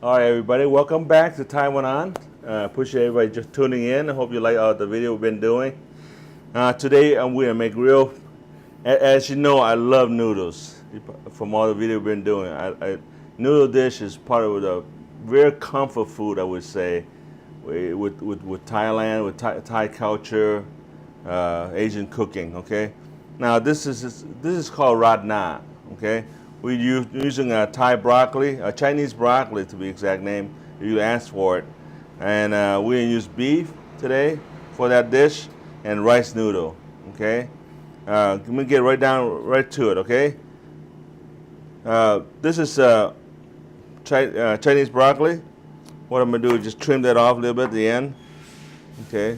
All right, everybody, welcome back to Taiwan. Appreciate everybody just tuning in. I hope you like the video we've been doing. Today, I'm going to make real. As you know, I love noodles. From all the video we've been doing, noodle dish is part of the very comfort food, I would say, with Thailand, with Thai culture, Asian cooking. Okay, now this is called rat na. Okay. We're using Thai broccoli, Chinese broccoli to be exact name. You asked for it. And we're going to use beef today for that dish and rice noodle, okay? Let me get right to it, okay? This is Chinese broccoli. What I'm going to do is just trim that off a little bit at the end, okay?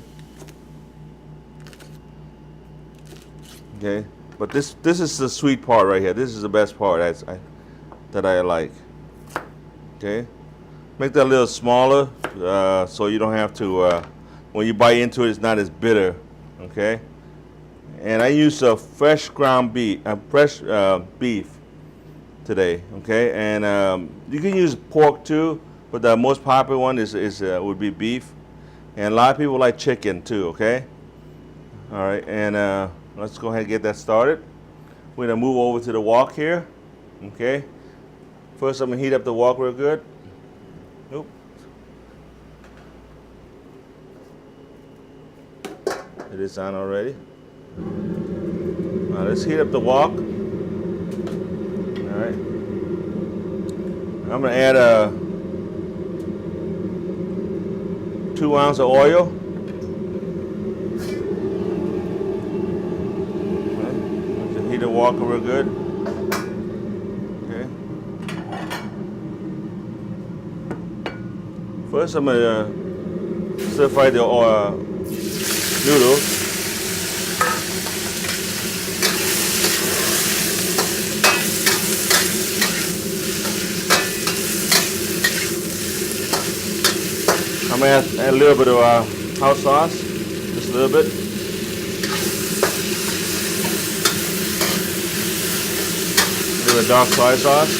Okay. But this is the sweet part right here. This is the best part that I like. Okay, make that a little smaller so you don't have to. When you bite into it, it's not as bitter. Okay, and I use a fresh ground beef, beef today. Okay, and you can use pork too, but the most popular one would be beef, and a lot of people like chicken too. Okay, all right, and. Let's go ahead and get that started. We're gonna move over to the wok here, okay? First, I'm gonna heat up the wok real good. Nope. It is on already. Now let's heat up the wok. All right. I'm gonna add 2 ounces of oil. Heat the wok real good. Okay. First, I'm gonna stir fry the noodles. I'm gonna add a little bit of house sauce, just a little bit. A dark soy sauce.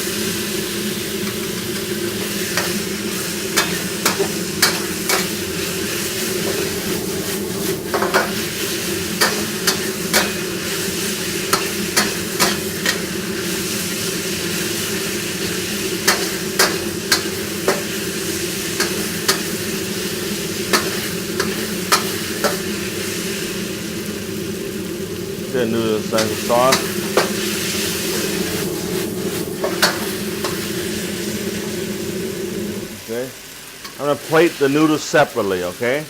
Then do the sauce. Okay. I'm going to plate the noodles separately, okay?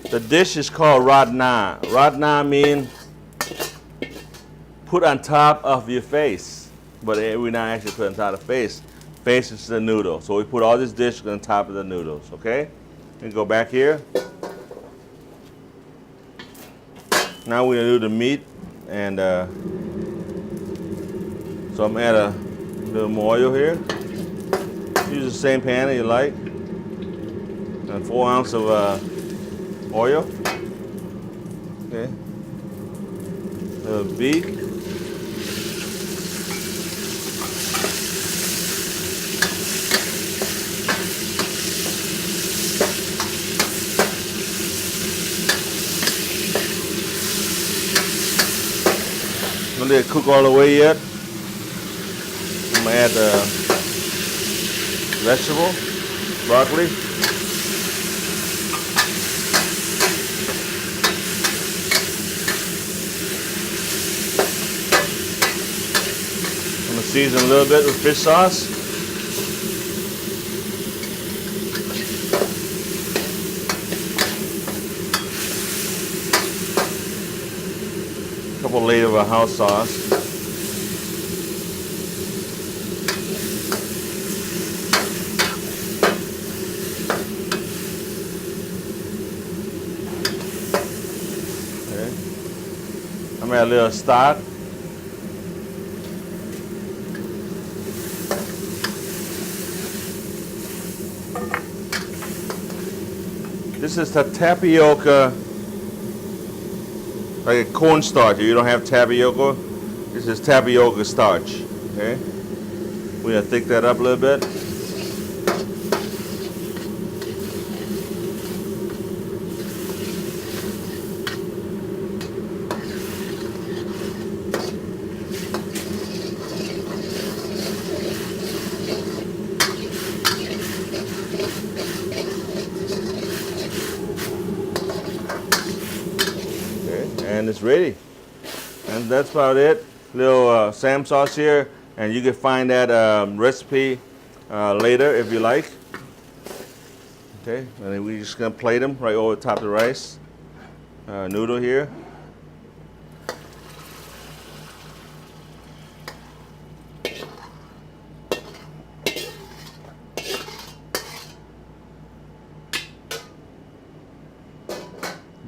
The dish is called rat na. Rat na means put on top of your face, but we're not actually put on top of the face. Face is the noodle. So we put all this dish on top of the noodles, okay? And go back here. Now we're gonna do the meat, and so I'm gonna add a little more oil here. Use the same pan that you like, and 4 ounces of oil. Okay, the beef. Don't let it cook all the way yet. I'm gonna add the vegetable, broccoli. I'm gonna season a little bit with fish sauce. Couple layers of house sauce. Okay. I'm gonna add a little stock. This is the tapioca like a cornstarch. If you don't have tapioca, this is tapioca starch. Okay, we're gonna thick that up a little bit. And it's ready, and that's about it. Little Sam sauce here, and you can find that recipe later if you like. Okay, and then we're just gonna plate them right over the top of the rice. Noodle here.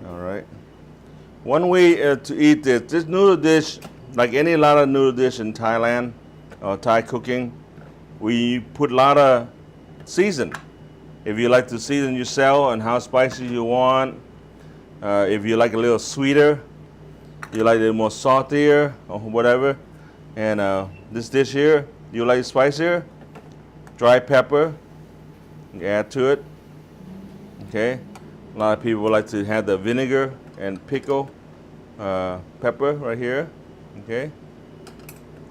All right. One way to eat this noodle dish, like any lot of noodle dish in Thailand or Thai cooking, we put a lot of season. If you like to season yourself and how spicy you want, if you like a little sweeter, you like it more saltier or whatever, and this dish here, you like it spicier, dry pepper, you add to it. Okay, a lot of people like to have the vinegar and pickle pepper right here. Okay,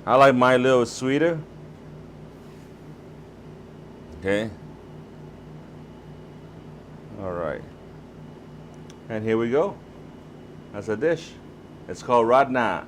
I like my little sweeter. Okay, all right, and here we go. That's a dish. It's called Radna.